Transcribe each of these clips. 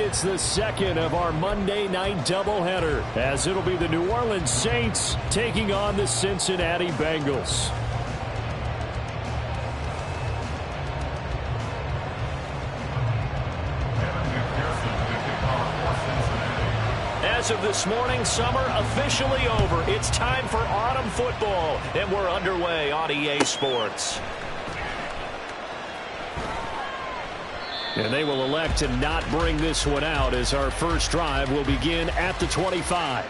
it's the second of our Monday night doubleheader, as it'll be the New Orleans Saints taking on the Cincinnati Bengals. As of this morning, summer officially over. It's time for autumn football, and we're underway on EA Sports. And they will elect to not bring this one out, as our first drive will begin at the 25.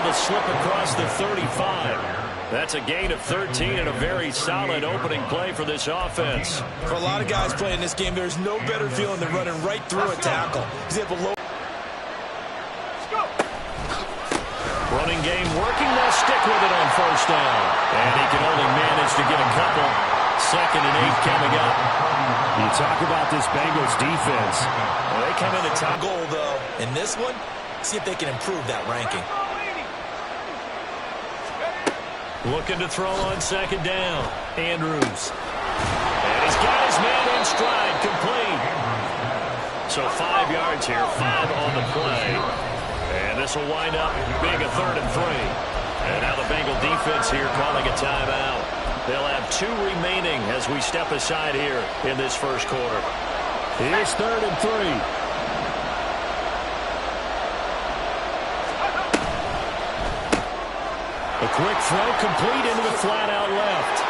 Slip across the 35. That's a gain of 13 and a very solid opening play for this offense. For a lot of guys playing this game, there's no better feeling than running right through a tackle. He's able to running game working. They'll stick with it on first down. And he can only manage to get a couple. 2nd and 8 coming up. You talk about this Bengals defense. Well, they come in a top goal, though. In this one, see if they can improve that ranking. Looking to throw on 2nd down. Andrews. And he's got his man in stride, complete. So 5 yards here, 5 on the play. And this will wind up being a 3rd and 3. And now the Bengal defense here calling a timeout. They'll have 2 remaining as we step aside here in this first quarter. Here's 3rd and 3. A quick throw complete into the flat out left.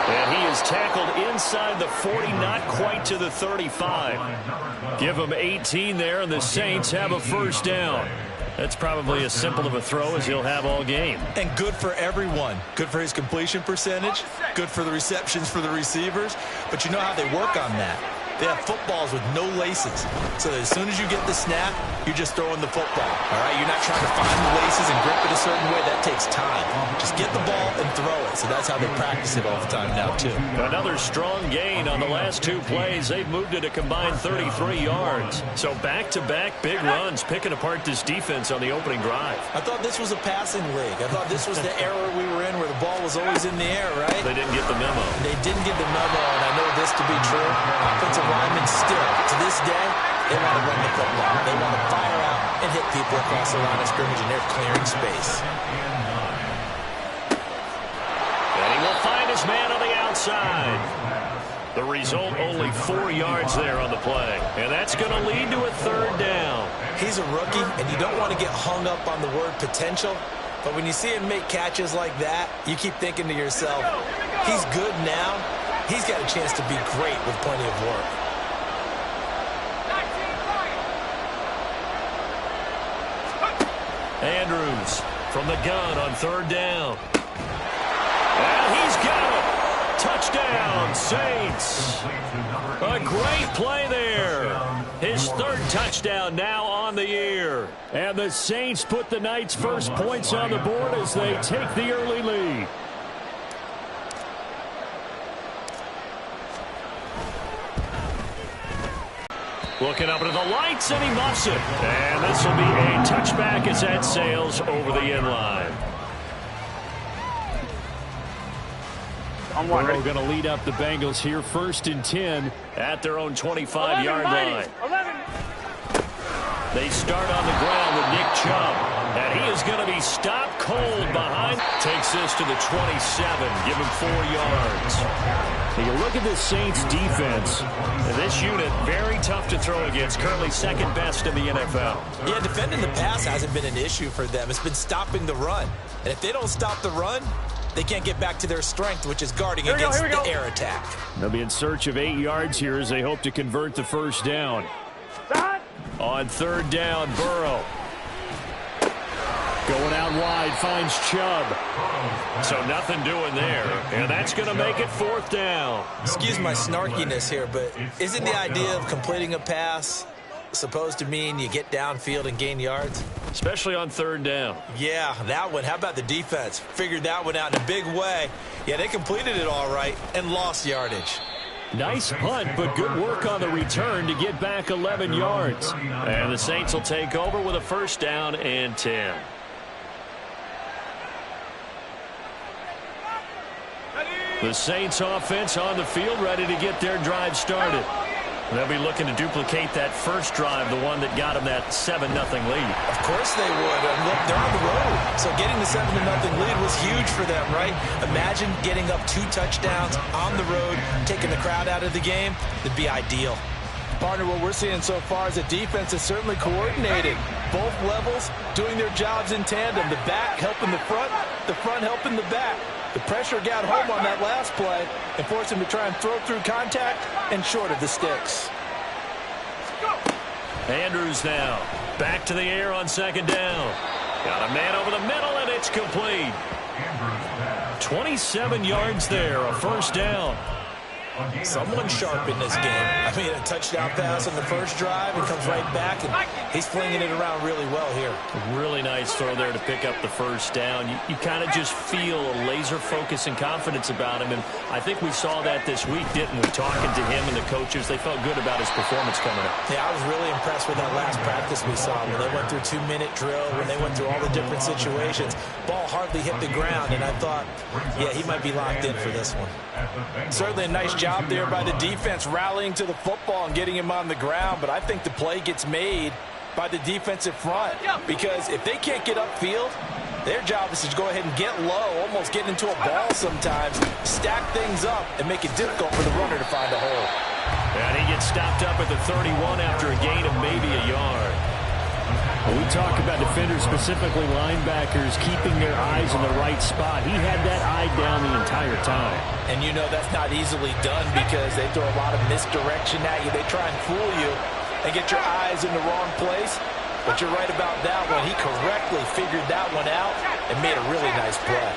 And he is tackled inside the 40, not quite to the 35. Give him 18 there, and the Saints have a first down. That's probably as simple of a throw as he'll have all game. And good for everyone. Good for his completion percentage. Good for the receptions for the receivers. But you know how they work on that. They have footballs with no laces. So that as soon as you get the snap, you're just throwing the football. All right, you're not trying to find the laces and grip it a certain way. That takes time. Just get the ball and throw it. So that's how they practice it all the time now, too. Another strong gain on the last 2 plays. They've moved it a combined 33 yards. So back-to-back big runs, picking apart this defense on the opening drive. I thought this was a passing league. I thought this was the era we were in where the ball was always in the air, right? They didn't get the memo. They didn't get the memo, and I know this to be true. Offensive linemen still, to this day, they want to run the football. They want to fire out and hit people across the line of scrimmage, and they're clearing space. And he will find his man on the outside. The result, only 4 yards there on the play. And that's going to lead to a 3rd down. He's a rookie, and you don't want to get hung up on the word potential. But when you see him make catches like that, you keep thinking to yourself, he's good now. He's got a chance to be great with plenty of work. Andrews from the gun on 3rd down. And he's got it. Touchdown, Saints. A great play there. His 3rd touchdown now on the year. And the Saints put the night's first points on the board as they take the early lead. Looking up into the lights, and he muffs it. And this will be a touchback as that sails over the end line. Burrow going to lead up the Bengals here, 1st and 10 at their own 25-yard line. 11. They start on the ground with Nick Chubb. And he is going to be stopped cold behind. Takes this to the 27. Give him 4 yards. Now you look at the Saints defense. And this unit, very tough to throw against. Currently 2nd best in the NFL. Yeah, defending the pass hasn't been an issue for them. It's been stopping the run. And if they don't stop the run, they can't get back to their strength, which is guarding against the air attack. They'll be in search of 8 yards here as they hope to convert the first down. On 3rd down, Burrow. Going out wide, finds Chubb. So nothing doing there. And that's going to make it 4th down. Excuse my snarkiness here, but isn't the idea of completing a pass supposed to mean you get downfield and gain yards? especially on third down. Yeah, that one. How about the defense? Figured that one out in a big way. Yeah, they completed it all right and lost yardage. Nice punt, but good work on the return to get back 11 yards. And the Saints will take over with a first down and 10. The Saints offense on the field, ready to get their drive started. They'll be looking to duplicate that first drive, the one that got them that 7-0 lead. Of course they would. And look, they're on the road. So getting the 7-0 lead was huge for them, right? Imagine getting up 2 touchdowns on the road, taking the crowd out of the game. It'd be ideal. Partner, what we're seeing so far is the defense is certainly coordinated. Both levels doing their jobs in tandem. The back helping the front helping the back. The pressure got home on that last play and forced him to try and throw through contact and short of the sticks. Andrews now back to the air on second down. Got a man over the middle, and it's complete. 27 yards there, a first down. Someone sharp in this game. I mean, a touchdown pass on the first drive and comes right back, and he's flinging it around really well here. Really nice throw there to pick up the first down. You kind of just feel a laser focus and confidence about him, and I think we saw that this week, didn't we? Talking to him and the coaches, they felt good about his performance coming up. Yeah, I was really impressed with that last practice we saw when they went through 2-minute drill, when they went through all the different situations. Ball hardly hit the ground, and I thought, yeah, he might be locked in for this one. Certainly a nice job there by the defense rallying to the football and getting him on the ground, but I think the play gets made by the defensive front because if they can't get upfield, their job is to go ahead and get low, almost getting into a ball sometimes, stack things up, and make it difficult for the runner to find a hole. And he gets stopped up at the 31 after a gain of maybe a yard. When we talk about defenders, specifically linebackers, keeping their eyes in the right spot, he had that eye down the entire time. And you know that's not easily done because they throw a lot of misdirection at you. They try and fool you and get your eyes in the wrong place. But you're right about that one. He correctly figured that one out and made a really nice play.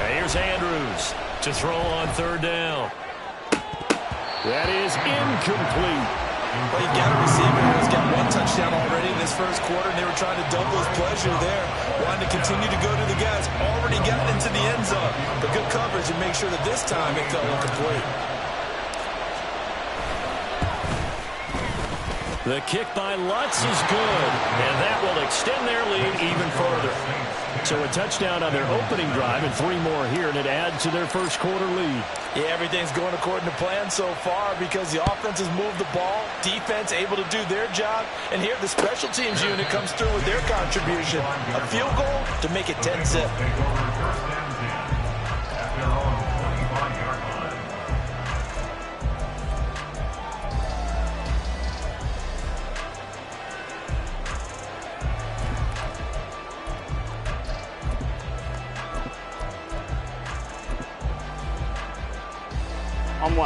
Here's Andrews to throw on third down. That is incomplete. Well, you got a receiver who's got 1 touchdown already in this first quarter, and they were trying to double his pleasure there. Wanted to continue to go to the guys. Already gotten into the end zone. But good coverage and make sure that this time it fell incomplete. The kick by Lutz is good, and that will extend their lead even further. So a touchdown on their opening drive and 3 more here, and it adds to their first quarter lead. Yeah, everything's going according to plan so far because the offense has moved the ball, defense able to do their job, and here the special teams unit comes through with their contribution. A field goal to make it 10-zip.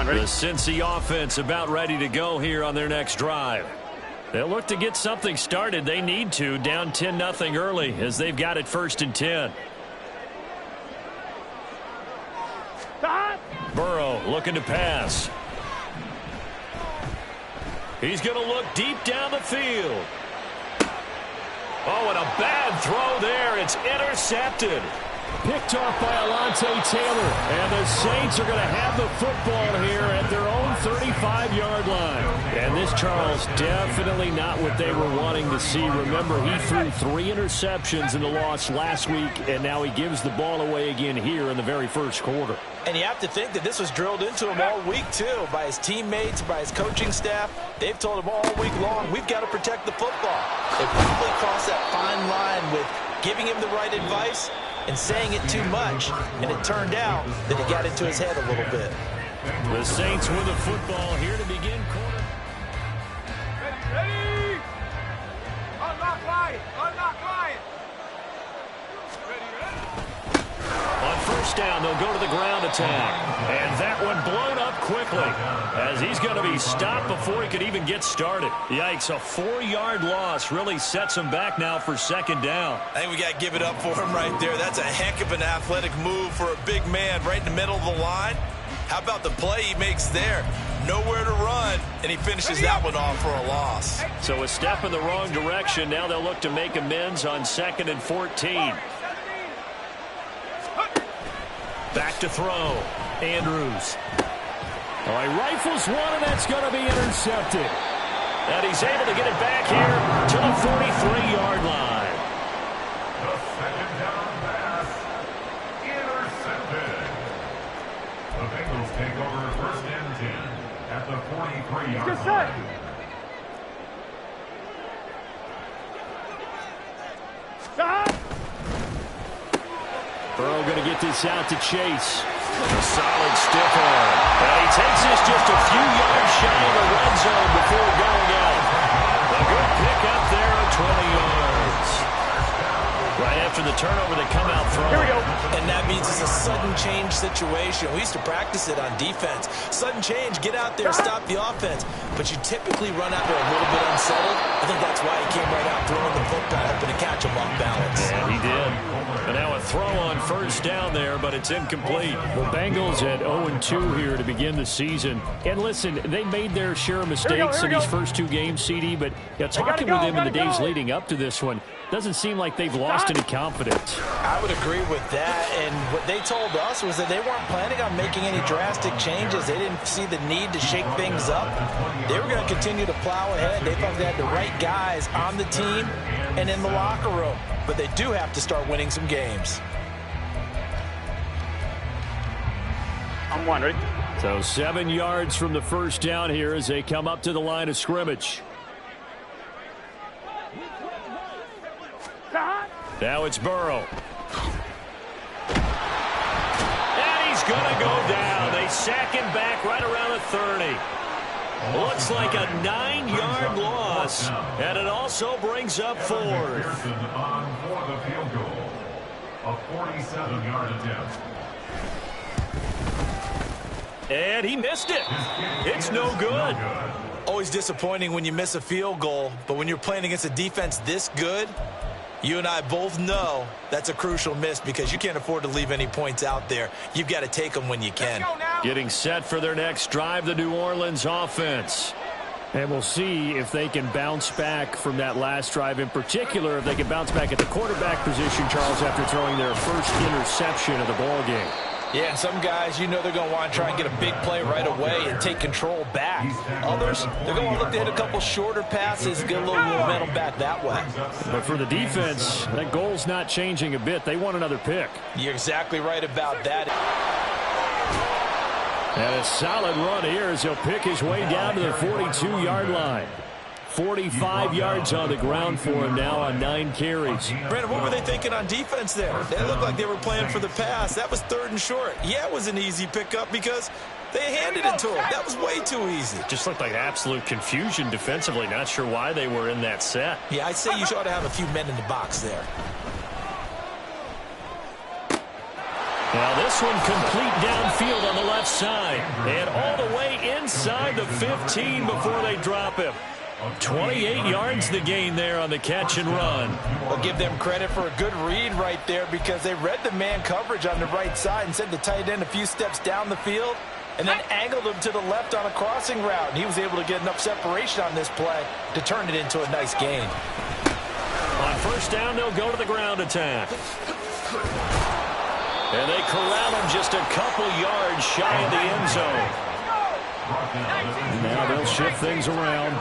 The Cincy offense about ready to go here on their next drive. They'll look to get something started. They need to, down 10-0 early as they've got it 1st and 10. Burrow looking to pass. He's going to look deep down the field. Oh, and a bad throw there. It's intercepted. Picked off by Alontae Taylor. And the Saints are going to have the football here at their own 35-yard line. And this, Charles, definitely not what they were wanting to see. Remember, he threw 3 interceptions in the loss last week, and now he gives the ball away again here in the very first quarter. And you have to think that this was drilled into him all week, too, by his teammates, by his coaching staff. They've told him all week long, we've got to protect the football. They probably crossed that fine line with giving him the right advice and saying it too much, and it turned out that it got into his head a little bit. The Saints with the football here to begin quarter. Ready! Unlock line! Unlock line! On first down, they'll go to the ground attack. And that one blown up quickly as he's going to be stopped before he could even get started. Yikes, a 4-yard loss really sets him back now for second down. I think we got to give it up for him right there. That's a heck of an athletic move for a big man right in the middle of the line. How about the play he makes there? nowhere to run, and he finishes that one off for a loss. So a step in the wrong direction. Now they'll look to make amends on 2nd and 14. Back to throw. Andrews. Oh, he rifles one, and that's going to be intercepted. And he's able to get it back here to the 43-yard line. The second down pass intercepted. The Bengals take over 1st and 10 at the 43-yard line. Burrow going to get this out to Chase. A solid stiff arm. And he takes this just a few yards shy of the red zone before going out. A good pickup there of 20 yards. Right after the turnover, they come out throwing. Here we go. And that means it's a sudden change situation. We used to practice it on defense. Sudden change, get out there, stop the offense. But you typically run out there a little bit unsettled. I think that's why he came right out throwing the football, hoping to catch him off balance. Yeah, he did. And now a throw on 1st down there, but it's incomplete. The Bengals at 0-2 here to begin the season. And listen, they made their share of mistakes in these first 2 games, CD, but talking with them in the days leading up to this one, doesn't seem like they've lost any confidence. I would agree with that, and what they told us was that they weren't planning on making any drastic changes. They didn't see the need to shake things up. They were going to continue to plow ahead. They thought they had the right guys on the team and in the locker room, but they do have to start winning some games. I'm one, ready? So 7 yards from the 1st down here as they come up to the line of scrimmage. Now it's Burrow. And he's going to go down. They sack him back right around the 30. Looks like a 9-yard loss. And it also brings up 4th. On for the field goal. A 47-yard attempt. And he missed it. It's no good. Always disappointing when you miss a field goal, but when you're playing against a defense this good, you and I both know that's a crucial miss because you can't afford to leave any points out there. You've got to take them when you can. Getting set for their next drive, the New Orleans offense. And we'll see if they can bounce back from that last drive, in particular if they can bounce back at the quarterback position, Charles, after throwing their first interception of the ballgame. Yeah, and some guys, you know they're going to want to try and get a big play right away and take control back. Others, they're going to look to hit a couple shorter passes, get a little momentum back that way. But for the defense, that goal's not changing a bit. They want another pick. You're exactly right about that. And a solid run here as he'll pick his way down to the 42-yard line. 45 yards on the ground for him now on 9 carries. Brandon, what were they thinking on defense there? They looked like they were playing for the pass. That was 3rd and short. Yeah, it was an easy pickup because they handed it to him. That was way too easy. Just looked like absolute confusion defensively. Not sure why they were in that set. Yeah, I'd say you ought to have a few men in the box there. Now this one complete downfield on the left side. And all the way inside the 15 before they drop him. 28 yards the gain there on the catch and run. I'll give them credit for a good read right there because they read the man coverage on the right side and sent the tight end a few steps down the field and then angled him to the left on a crossing route. And he was able to get enough separation on this play to turn it into a nice gain. On 1st down, they'll go to the ground attack. And they corral him just a couple yards shy of the end zone. Now they'll shift things around.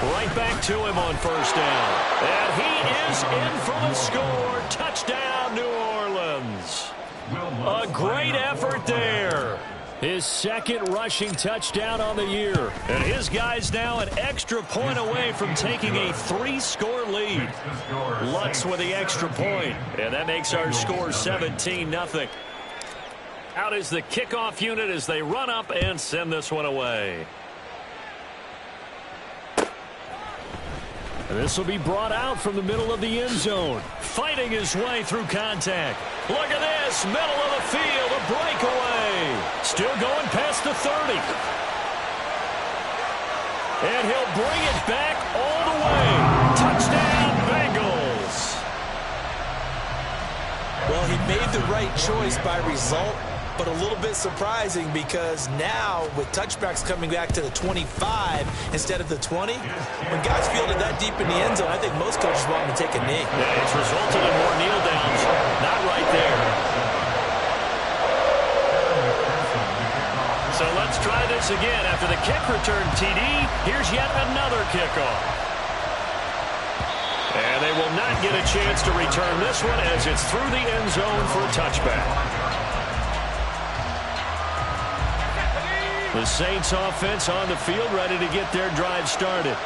Right back to him on 1st down. And he is in for the score. Touchdown, New Orleans. A great effort there. His 2nd rushing touchdown on the year. And his guys now an extra point away from taking a 3-score lead. Lutz with the extra point. And that makes our score 17-0. Out is the kickoff unit as they run up and send this one away. And this will be brought out from the middle of the end zone. Fighting his way through contact. Look at this. Middle of the field. A breakaway. Still going past the 30. And he'll bring it back all the way. Touchdown, Bengals. Well, he made the right choice by result, but a little bit surprising because now with touchbacks coming back to the 25 instead of the 20, when guys fielded that deep in the end zone, I think most coaches want them to take a knee. Yeah, it's resulted in more kneel downs. Not right there. So let's try this again. After the kick return TD, here's yet another kickoff. And they will not get a chance to return this one as it's through the end zone for a touchback. The Saints offense on the field ready to get their drive started.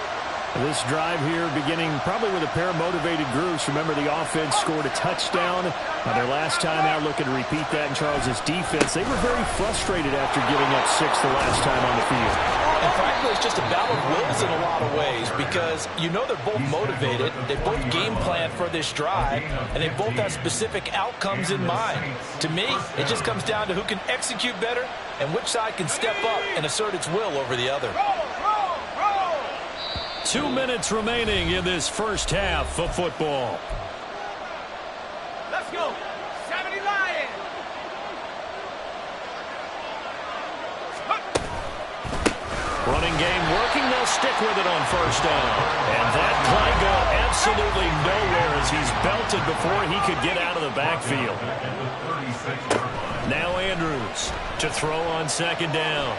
This drive here beginning probably with a pair of motivated groups. Remember, the offense scored a touchdown on their last time out, looking to repeat that in Charles' defense. They were very frustrated after giving up 6 the last time on the field. And frankly, it's just a battle of wills in a lot of ways because you know they're both motivated, they both game plan for this drive, and they both have specific outcomes in mind. To me, it just comes down to who can execute better and which side can step up and assert its will over the other. 2 minutes remaining in this first half of football. Let's go. 70 Lions. Running game working. They'll stick with it on first down. And that play go absolutely nowhere as he's belted before he could get out of the backfield. Now Andrews to throw on second down.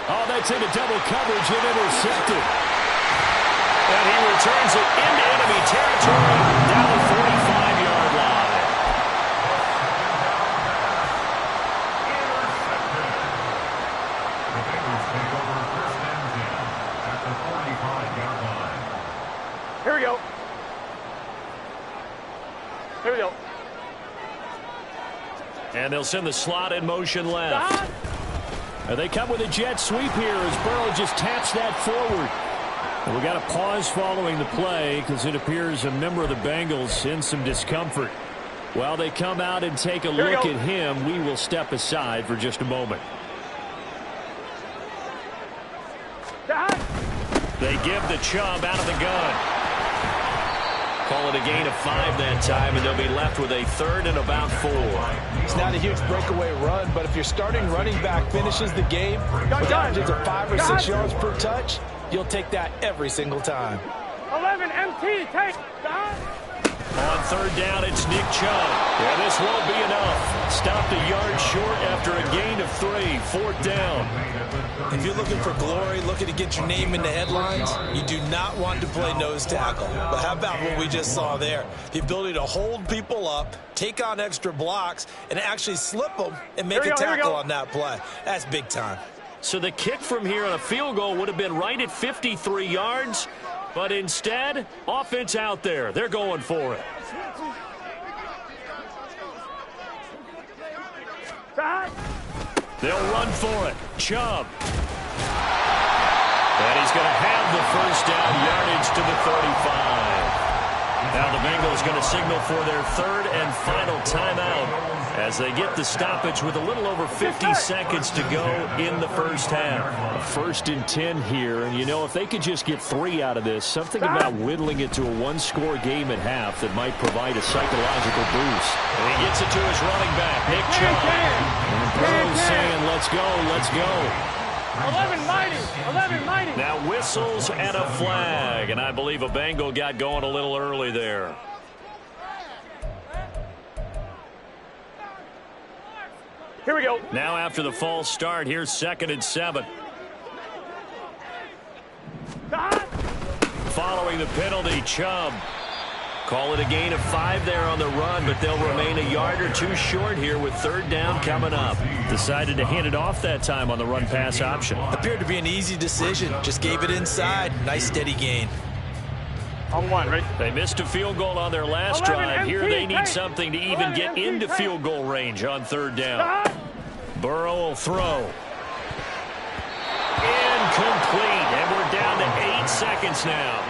Oh, that's into double coverage and intercepted. And he returns it into enemy territory down the 45-yard line. The Bengals take over first and 10 at the 45-yard line. Here we go. Here we go. And they'll send the slot in motion left. They come with a jet sweep here as Burrow just taps that forward. And we got a pause following the play because it appears a member of the Bengals in some discomfort. While they come out and take a look at him, we will step aside for just a moment. They give the Chubb out of the gun. Call it a gain of 5 that time, and they'll be left with a third and about 4. It's not a huge breakaway run, but if your starting running back finishes the game with averages of 5 or 6 yards per touch, you'll take that every single time. 11 MT, take. On third down, it's Nick Chubb. Yeah, this won't be enough. Stopped a yard short after a gain of 3. Fourth down. If you're looking for glory, looking to get your name in the headlines, you do not want to play nose tackle. But how about what we just saw there? The ability to hold people up, take on extra blocks, and actually slip them and make a tackle on that play. That's big time. So the kick from here on a field goal would have been right at 53 yards. But instead, offense out there. They're going for it. They'll run for it. Chubb. And he's going to have the first down, yardage to the 35. Now the Bengals going to signal for their third and final timeout as they get the stoppage with a little over 50 seconds to go in the first half. First and 10 here, and you know, if they could just get 3 out of this, something about whittling it to a one-score game at half that might provide a psychological boost. And he gets it to his running back, Nick Chubb. And Burrow's saying, let's go, let's go. 11 mighty, 11 mighty. Now whistles and a flag, and I believe a Bengal got going a little early there. Here we go. Now after the false start, here's 2nd and 7. Following the penalty, Chubb. Call it a gain of 5 there on the run, but they'll remain a yard or 2 short here with third down coming up. Decided to hand it off that time on the run-pass option. Appeared to be an easy decision. Just gave it inside. Nice steady gain. On 1, right? They missed a field goal on their last drive. Here they need something to even get into field goal range on third down. Burrow will throw. Incomplete, and we're down to 8 seconds now.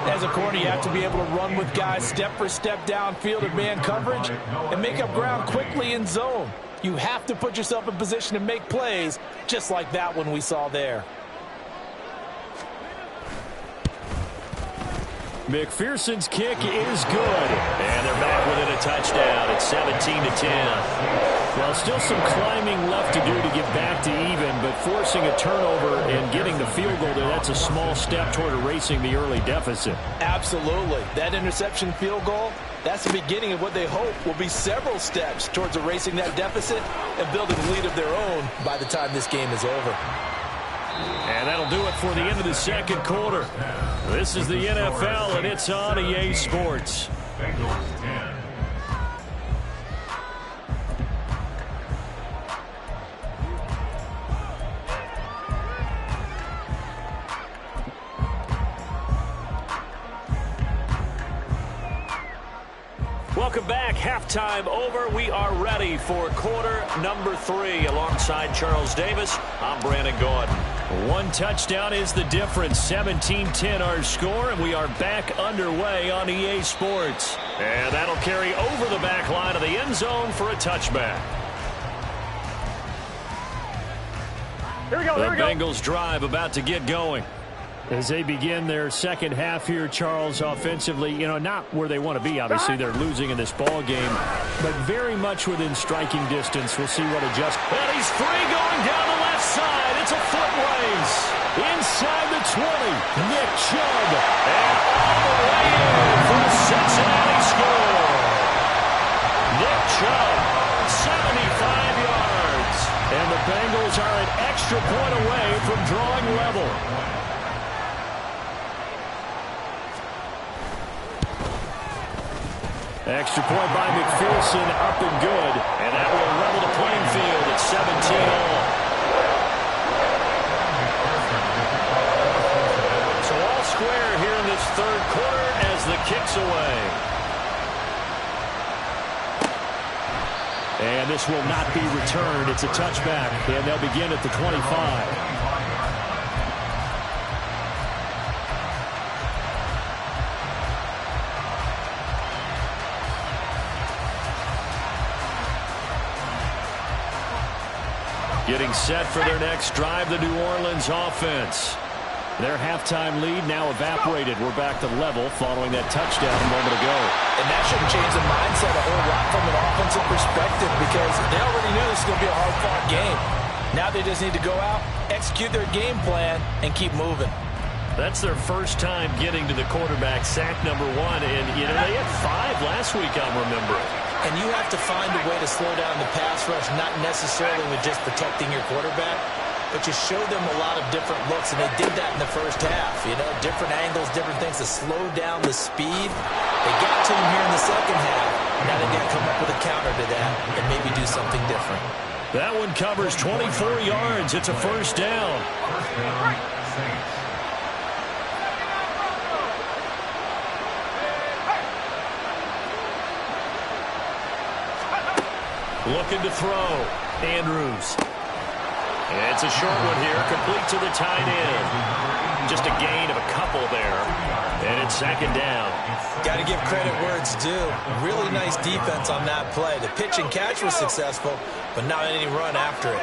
As a corner, you have to be able to run with guys step for step downfield in man coverage and make up ground quickly in zone. You have to put yourself in position to make plays, just like that one we saw there. McPherson's kick is good. And they're back within a touchdown. It's 17-10. Well, still some climbing left to do to get back to even, but forcing a turnover and getting the field goal there, that's a small step toward erasing the early deficit. Absolutely. That interception field goal, that's the beginning of what they hope will be several steps towards erasing that deficit and building a lead of their own by the time this game is over. And that'll do it for the end of the second quarter. This is the NFL, and it's on EA Sports. Bengals 10. Welcome back. Halftime over. We are ready for quarter number 3. Alongside Charles Davis, I'm Brandon Gordon. One touchdown is the difference. 17-10 our score, and we are back underway on EA Sports. And that'll carry over the back line of the end zone for a touchback. Here we go, here we go. The Bengals drive about to get going. As they begin their second half here, Charles, offensively, not where they want to be. Obviously, they're losing in this ball game, but very much within striking distance. We'll see what adjusts. And he's free going down the left side. It's a foot race. Inside the 20, Nick Chubb. And all the way in for the Cincinnati score. Nick Chubb, 75 yards. And the Bengals are an extra point away from drawing level. Extra point by McPherson, up and good. And that will level the playing field at 17-all. So all square here in this third quarter as the kick's away. And this will not be returned. It's a touchback, and they'll begin at the 25. Getting set for their next drive, the New Orleans offense. Their halftime lead now evaporated. We're back to level following that touchdown a moment ago. And that shouldn't change the mindset a whole lot from an offensive perspective because they already knew this was going to be a hard-fought game. Now they just need to go out, execute their game plan, and keep moving. That's their first time getting to the quarterback, sack number 1. And, they had 5 last week, I'm remembering. And you have to find a way to slow down the pass rush, not necessarily with just protecting your quarterback, but you show them a lot of different looks, and they did that in the first half. Different angles, different things to slow down the speed. They got to him here in the second half. Now they got to come up with a counter to that and maybe do something different. That one covers 24 yards. It's a first down. First down, Saints. Looking to throw. Andrews. It's a short one here, complete to the tight end. Just a gain of a couple there. And it's second down. Got to give credit where it's due. Really nice defense on that play. The pitch and catch was successful, but not any run after it.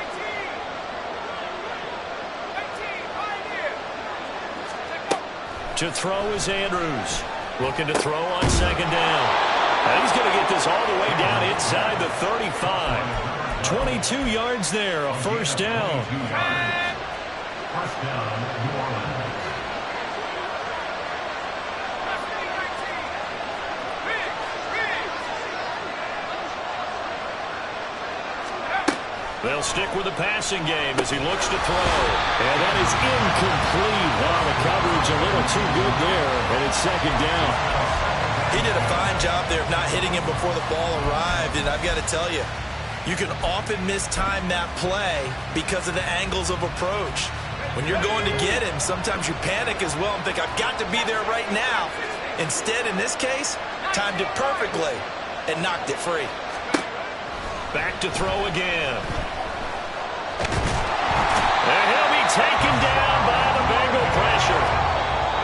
To throw is Andrews. Looking to throw on second down. And he's going to get this all the way down inside the 35. 22 yards there, a first down. First down, New Orleans. They'll stick with the passing game as he looks to throw. And that is incomplete. Wow, the coverage a little too good there, and it's second down. He did a fine job there of not hitting him before the ball arrived, and I've got to tell you, you can often mistime that play because of the angles of approach. When you're going to get him, sometimes you panic as well and think, I've got to be there right now. Instead, in this case, timed it perfectly and knocked it free. Back to throw again. And he'll be taken down by the Bengal pressure.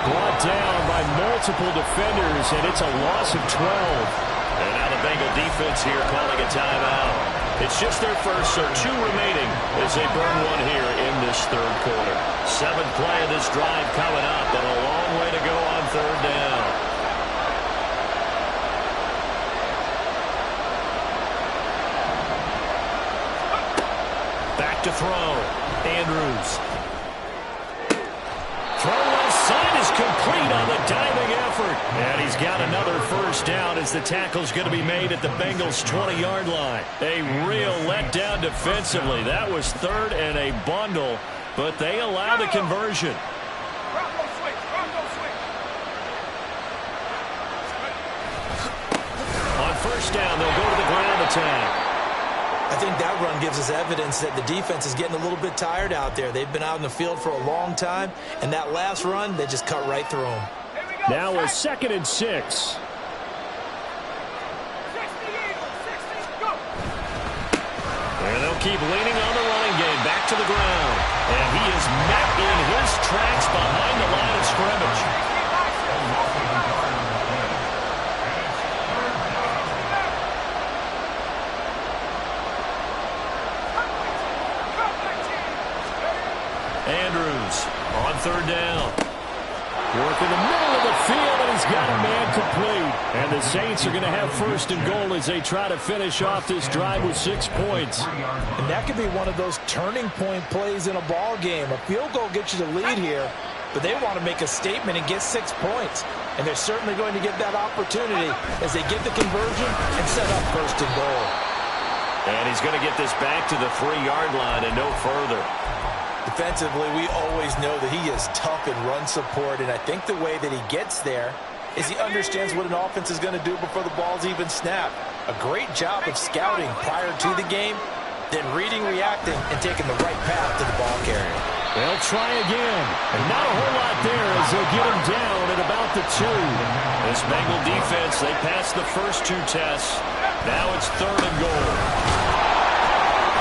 Brought down by multiple defenders, and it's a loss of 12. And now the Bengal defense here calling a timeout. It's just their first, so 2 remaining as they burn one here in this third quarter. 7th play of this drive coming up, and a long way to go on third down. to throw. Andrews. Throw left side is complete on the diving effort. And he's got another first down as the tackle's going to be made at the Bengals' 20-yard line. A real letdown defensively. That was third and a bundle, but they allow the conversion. On first down, they'll go to the ground attack. I think that run gives us evidence that the defense is getting a little bit tired out there. They've been out in the field for a long time, and that last run, they just cut right through them. Now a 2nd and 6. And they'll keep leaning on the running game. Back to the ground. And he is met in his tracks behind the line of scrimmage. Andrews on third down. Work in the middle of the field, and he's got a man complete. And the Saints are going to have first and goal as they try to finish off this drive with 6 points. And that could be one of those turning point plays in a ball game. A field goal gets you the lead here, but they want to make a statement and get 6 points. And they're certainly going to get that opportunity as they get the conversion and set up first and goal. And he's going to get this back to the 3-yard line and no further. Defensively, we always know that he is tough in run support, and I think the way that he gets there is he understands what an offense is going to do before the ball's even snapped. A great job of scouting prior to the game, then reading, reacting, and taking the right path to the ball carrier. They'll try again. And not a whole lot there as they'll get him down at about the 2. This Bengal defense, they passed the first 2 tests. Now it's 3rd and goal.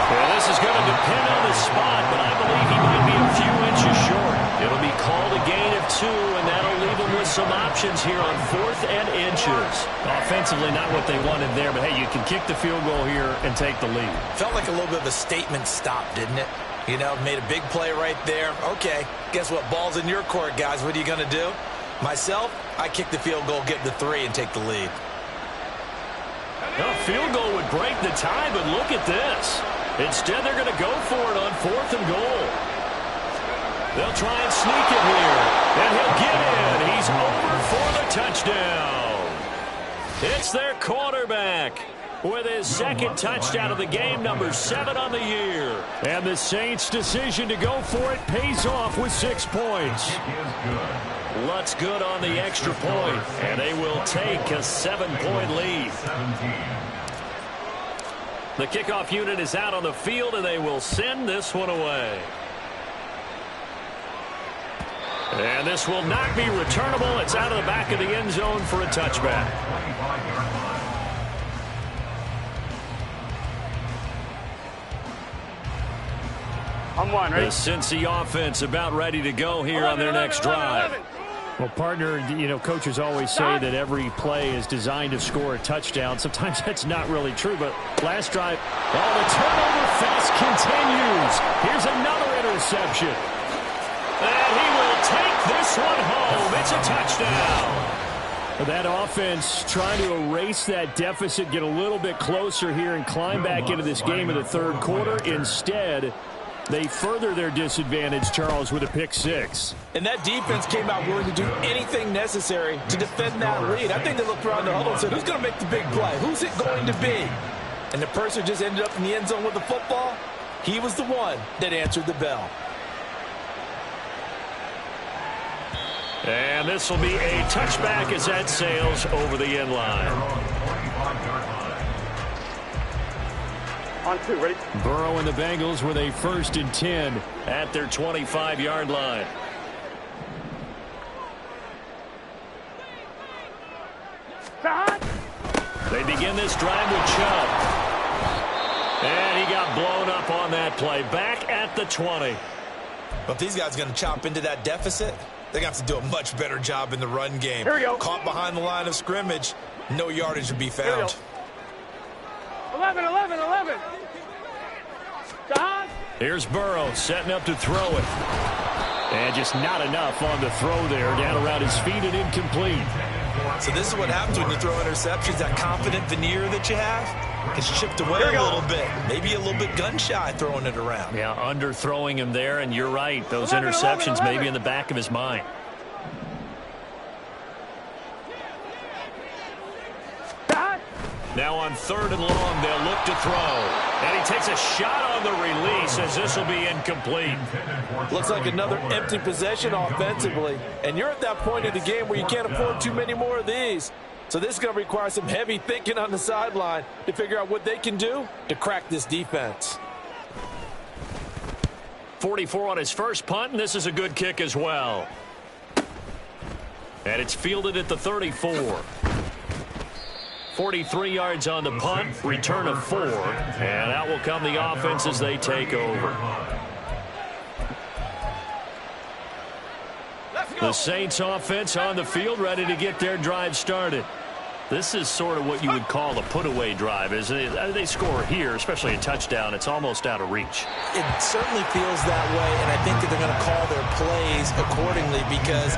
Well, this is going to depend on the spot, but I believe he might be a few inches short. It'll be called a gain of 2, and that'll leave him with some options here on 4th and inches. Offensively, not what they wanted there, but hey, you can kick the field goal here and take the lead. Felt like a little bit of a statement stop, didn't it? You know, made a big play right there. Okay, guess what? Ball's in your court, guys. What are you going to do? Myself, I kick the field goal, get the 3, and take the lead. A field goal would break the tie, but look at this. Instead, they're going to go for it on 4th and goal. They'll try and sneak it here. And he'll get in. He's over for the touchdown. It's their quarterback with his 2nd touchdown of the game, number 7 on the year. And the Saints' decision to go for it pays off with 6 points. Lutz good on the extra point, and they will take a 7-point lead. The kickoff unit is out on the field, and they will send this one away. And this will not be returnable. It's out of the back of the end zone for a touchback. I'm one, ready? The Cincy offense about ready to go here on their next drive. Well, partner, you know, coaches always say that every play is designed to score a touchdown. Sometimes that's not really true, but last drive, the turnover fest continues. Here's another interception. And he will take this one home. It's a touchdown. That offense trying to erase that deficit, get a little bit closer here and climb back into this game in the 3rd quarter. Instead, they further their disadvantage, Charles, with a pick 6. And that defense came out willing to do anything necessary to defend that lead. I think they looked around the huddle and said, who's going to make the big play? Who's it going to be? And the person just ended up in the end zone with the football. He was the one that answered the bell. And this will be a touchback as that sails over the end line. On 2, ready? Burrow and the Bengals with a 1st and 10 at their 25-yard line. They begin this drive with Chubb. And he got blown up on that play. Back at the 20. But if these guys are going to chop into that deficit, they're going to have to do a much better job in the run game. Here we go. Caught behind the line of scrimmage, no yardage would be found. 11. Here's Burrow setting up to throw it. And just not enough on the throw there. Down around his feet and incomplete. So this is what happens when you throw interceptions, that confident veneer that you have. Gets chipped away a little bit. Maybe a little bit gun-shy throwing it around. Yeah, underthrowing him there, and you're right. Those interceptions may be in the back of his mind. Now on 3rd and long, they'll look to throw. And he takes a shot on the release as this will be incomplete. Looks like another empty possession offensively. And you're at that point in the game where you can't afford too many more of these. So this is going to require some heavy thinking on the sideline to figure out what they can do to crack this defense. 44 on his first punt, and this is a good kick as well. And it's fielded at the 34. 43 yards on the punt, return of 4, and out will come the offense as they take over. The Saints offense on the field, ready to get their drive started. This is sort of what you would call a put-away drive, isn't it? They score here, especially a touchdown. It's almost out of reach. It certainly feels that way, and I think that they're going to call their plays accordingly, because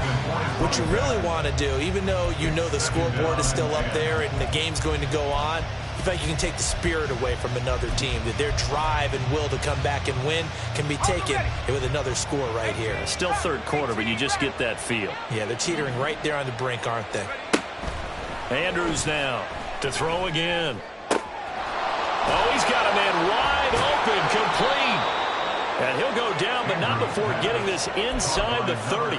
what you really want to do, even though you know the scoreboard is still up there and the game's going to go on, you feel like you can take the spirit away from another team, that their drive and will to come back and win can be taken with another score right here. Still 3rd quarter, but you just get that feel. Yeah, they're teetering right there on the brink, aren't they? Andrews now to throw again. Oh, he's got a man wide open, complete. And he'll go down, but not before getting this inside the 30.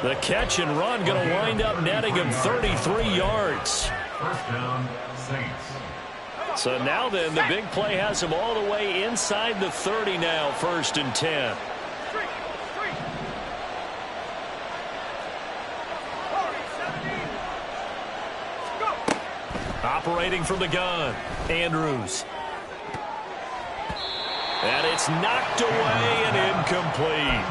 The catch and run going to wind up netting him 33 yards. First down, Saints. So now then, the big play has him all the way inside the 30 now, 1st and 10. Operating from the gun, Andrews. And it's knocked away and incomplete.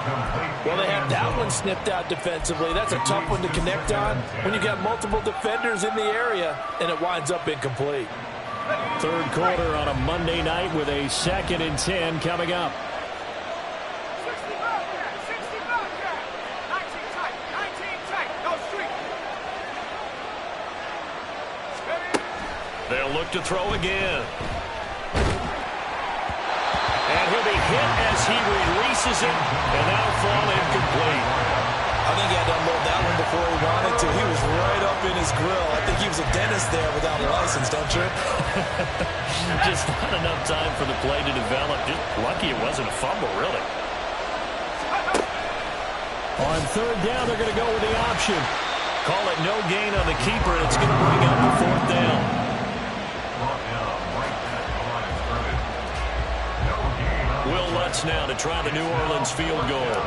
Well, they have that one snipped out defensively. That's a tough one to connect on when you got multiple defenders in the area, and it winds up incomplete. 3rd quarter on a Monday night with a 2nd and 10 coming up. They'll look to throw again. And he'll be hit as he releases it, and that'll fall incomplete. I think he had to unload that one before he wanted to. He was right up in his grill. I think he was a dentist there without a license, don't you? Just not enough time for the play to develop. Just lucky it wasn't a fumble, really. On 3rd down, they're going to go with the option. Call it no gain on the keeper, and it's going to bring up the 4th down. Will Lutz now to try the New Orleans field goal.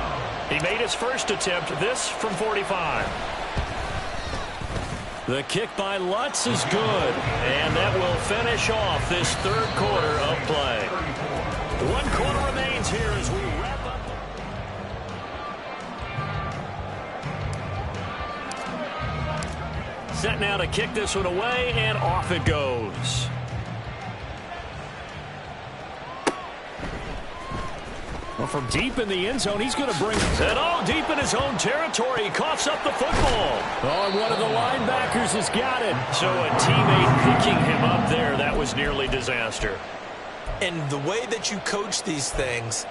He made his first attempt, this from 45. The kick by Lutz is good, and that will finish off this 3rd quarter of play. 1 quarter remains here as we wrap up. Set now to kick this one away, and off it goes. Well, from deep in the end zone, he's going to bring it all deep in his own territory. He coughs up the football. Oh, and one of the linebackers has got it. So a teammate picking him up there, that was nearly disaster. And the way that you coach these things,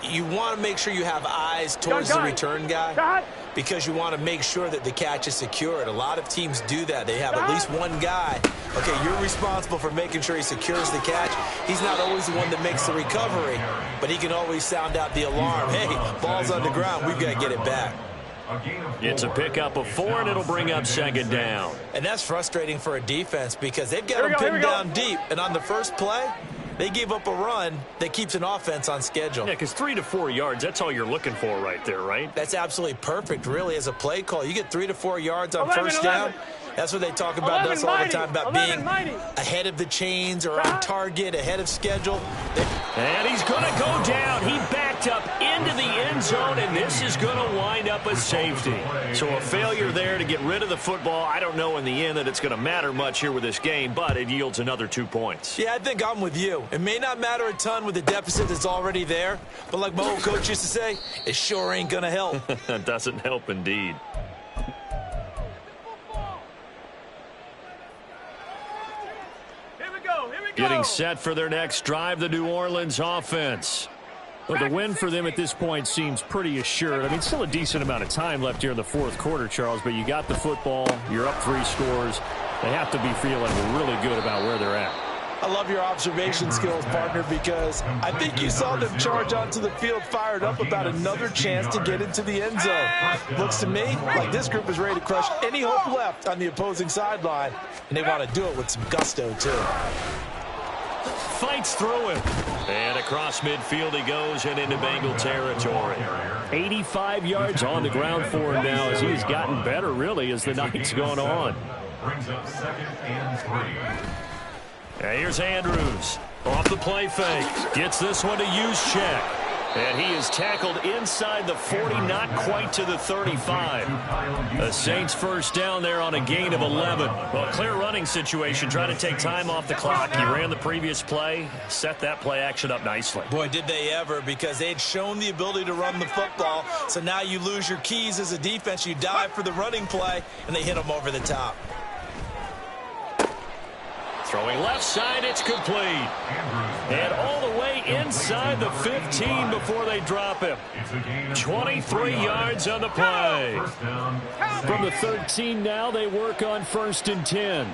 you want to make sure you have eyes towards the return guy, because you want to make sure that the catch is secured. A lot of teams do that. They have at least one guy. Okay, you're responsible for making sure he secures the catch. He's not always the one that makes the recovery, but he can always sound out the alarm. Hey, ball's on the ground. We've got to get it back. It's a pickup of 4, and it'll bring up 2nd down. And that's frustrating for a defense, because they've got him pinned down deep. And on the first play, they gave up a run that keeps an offense on schedule. Yeah, because 3 to 4 yards, that's all you're looking for right there, right? That's absolutely perfect, really, as a play call. You get 3 to 4 yards on first down. That's what they talk about us all the time, about being ahead of the chains or on target, ahead of schedule. And he's going to go down. He backed up into the end zone, and this is going to wind up a safety. So a failure there to get rid of the football. I don't know in the end that it's going to matter much here with this game, but it yields another 2 points. Yeah, I think I'm with you. It may not matter a ton with the deficit that's already there, but like my old coach used to say, it sure ain't going to help. It doesn't help indeed. Here we go. Here we Getting set for their next drive, the New Orleans offense. Well, the win for them at this point seems pretty assured. I mean, still a decent amount of time left here in the fourth quarter, Charles, but you got the football, you're up 3 scores. They have to be feeling really good about where they're at. I love your observation skills, partner, because I think you saw them charge onto the field fired up about another chance to get into the end zone. Looks to me like this group is ready to crush any hope left on the opposing sideline, and they want to do it with some gusto, too. Fights through him. And across midfield he goes and into Bengal territory. 85 yards on the ground for him now as he's gotten better, really, as the night's gone on. Brings up 2nd and 3. Now here's Andrews. Off the play fake. Gets this one to use check. And he is tackled inside the 40, not quite to the 35. The Saints first down there on a gain of 11. Well, clear running situation. Trying to take time off the clock. He ran the previous play. Set that play action up nicely. Boy, did they ever, because they had shown the ability to run the football. So now you lose your keys as a defense. You dive for the running play, and they hit them over the top. Throwing left side, it's complete. And all the way inside the 15 before they drop him. 23 yards on the play. From the 13 now, they work on 1st and 10.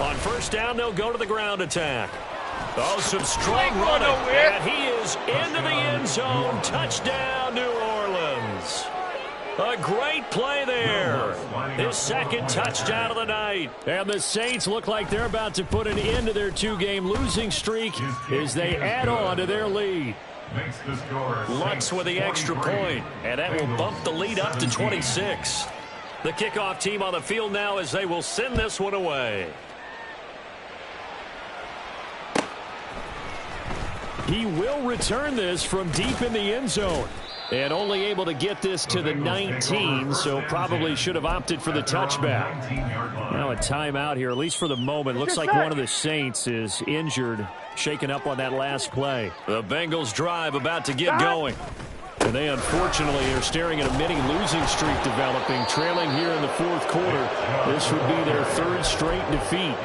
On first down, they'll go to the ground attack. Oh, some strong running. And he is into the end zone. Touchdown, New Orleans. A great play there. His 2nd touchdown of the night. And the Saints look like they're about to put an end to their 2-game losing streak as they add on to their lead. Lutz with the extra point, and that will bump the lead up to 26. The kickoff team on the field now as they will send this one away. He will return this from deep in the end zone. And only able to get this to the 19, so probably should have opted for the touchback. Now a timeout here, at least for the moment. Looks like one of the Saints is injured, shaken up on that last play. The Bengals drive about to get going. And they unfortunately are staring at a mini losing streak developing, trailing here in the fourth quarter. This would be their 3rd straight defeat.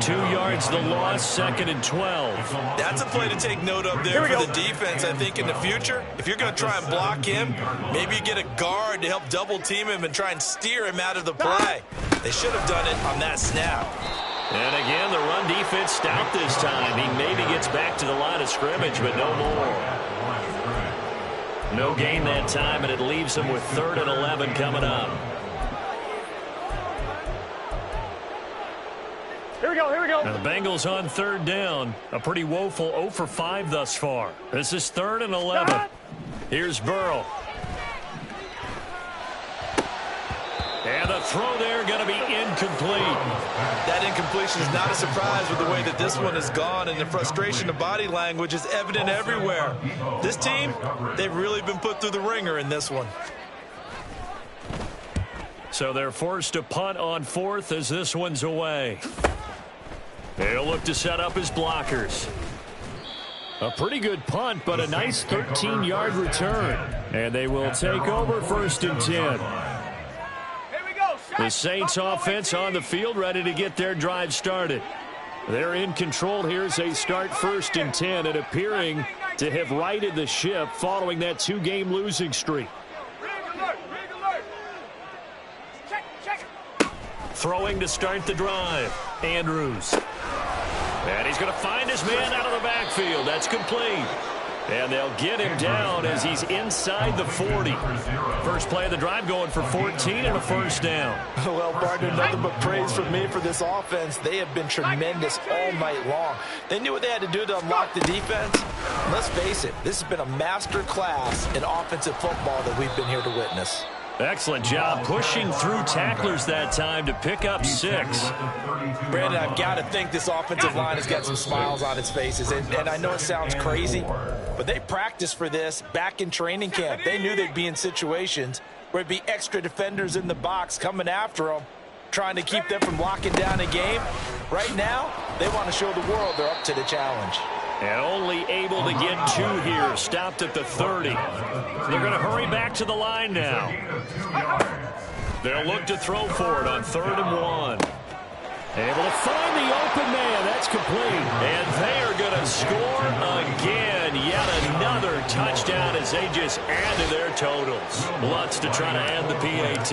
2 yards the loss, 2nd and 12. That's a play to take note of there for the defense, I think, in the future. If you're going to try and block him, maybe you get a guard to help double team him and try and steer him out of the play. They should have done it on that snap. And again, the run defense stout this time. He maybe gets back to the line of scrimmage, but no more. No gain that time, and it leaves him with 3rd and 11 coming up. Here we go, here we go. Now the Bengals on 3rd down. A pretty woeful 0 for 5 thus far. This is 3rd and 11. Here's Burrow. And the throw there going to be incomplete. That incompletion is not a surprise with the way that this one has gone, and the frustration of body language is evident everywhere. This team, they've really been put through the ringer in this one. So they're forced to punt on 4th as this one's away. They'll look to set up his blockers. A pretty good punt, but a nice 13-yard return. And they will take over 1st and 10. The Saints offense on the field, ready to get their drive started. They're in control here as they start 1st and 10 and appearing to have righted the ship following that 2-game losing streak. Throwing to start the drive. Andrews. And he's going to find his man out of the backfield. That's complete. And they'll get him down as he's inside the 40. First play of the drive going for 14 and a 1st down. Well, partner, nothing but praise from me for this offense. They have been tremendous all night long. They knew what they had to do to unlock the defense. And let's face it, this has been a master class in offensive football that we've been here to witness. Excellent job pushing through tacklers that time to pick up 6. Brandon, I've got to think this offensive line has got some smiles on its faces. And I know it sounds crazy, but they practiced for this back in training camp. They knew they'd be in situations where it'd be extra defenders in the box coming after them, trying to keep them from locking down a game. Right now, they want to show the world they're up to the challenge. And only able to get 2 here, stopped at the 30. They're going to hurry back to the line now. They'll look to throw for it on 3rd and 1. Able to find the open man. That's complete. And they are going to score again. Yet another touchdown as they just add to their totals. Lutz to try to add the PAT.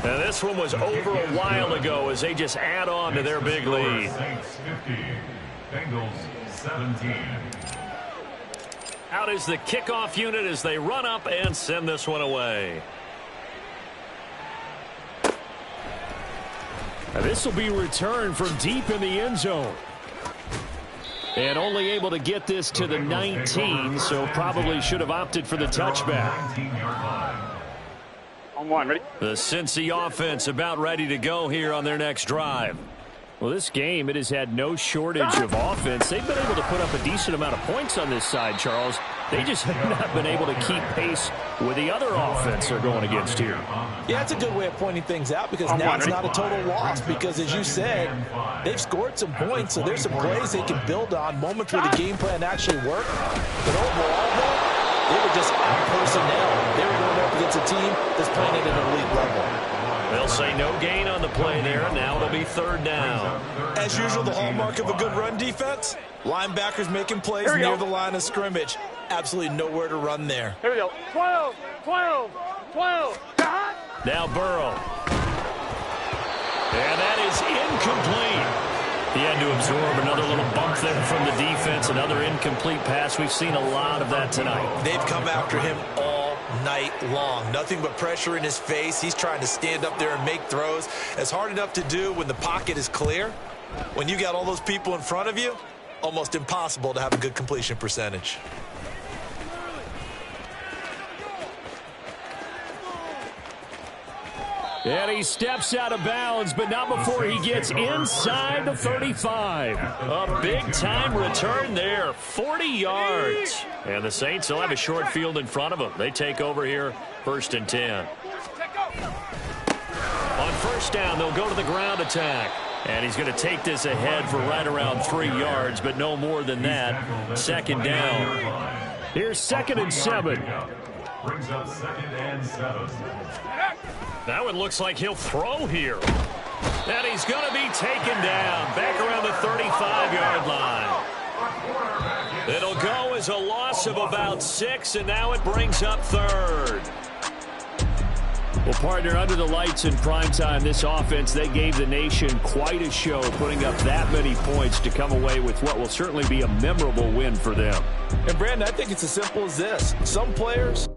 Now this one was over a while ago as they just add on to their big lead. Saints 50, Bengals 17. Out is the kickoff unit as they run up and send this one away. Now this will be returned from deep in the end zone. And only able to get this to the 19, so probably should have opted for the touchback. On one, ready? The Cincy offense about ready to go here on their next drive. Well, this game, it has had no shortage of offense. They've been able to put up a decent amount of points on this side, Charles. They just have not been able to keep pace with the other offense they're going against here. Yeah, it's a good way of pointing things out because now it's not a total loss because, as you said, they've scored some points, so there's some plays they can build on, moments where the game plan actually worked. But overall, though, they were just out personnel. They were going up against a team that's playing at an elite level. They'll say no gain on the play there. Now it'll be third down. As usual, the hallmark of a good run defense, linebackers making plays near the line of scrimmage. Absolutely nowhere to run there. Here we go. 12, 12, 12. Now Burrow. And that is incomplete. He had to absorb another little bump there from the defense. Another incomplete pass. We've seen a lot of that tonight. They've come after him all night long. Nothing but pressure in his face. He's trying to stand up there and make throws. It's hard enough to do when the pocket is clear. When you got all those people in front of you, almost impossible to have a good completion percentage. And he steps out of bounds, but not before he gets inside the 35. A big-time return there, 40 yards. And the Saints will have a short field in front of them. They take over here, 1st and 10. On first down, they'll go to the ground attack. And he's going to take this ahead for right around 3 yards, but no more than that. 2nd down. Here's 2nd and 7. Brings up 2nd and 7. Now it looks like he'll throw here. And he's going to be taken down back around the 35-yard line. It'll go as a loss of about 6, and now it brings up 3rd. Well, partner, under the lights in primetime, this offense, they gave the nation quite a show, putting up that many points to come away with what will certainly be a memorable win for them. And, Brandon, I think it's as simple as this. Some players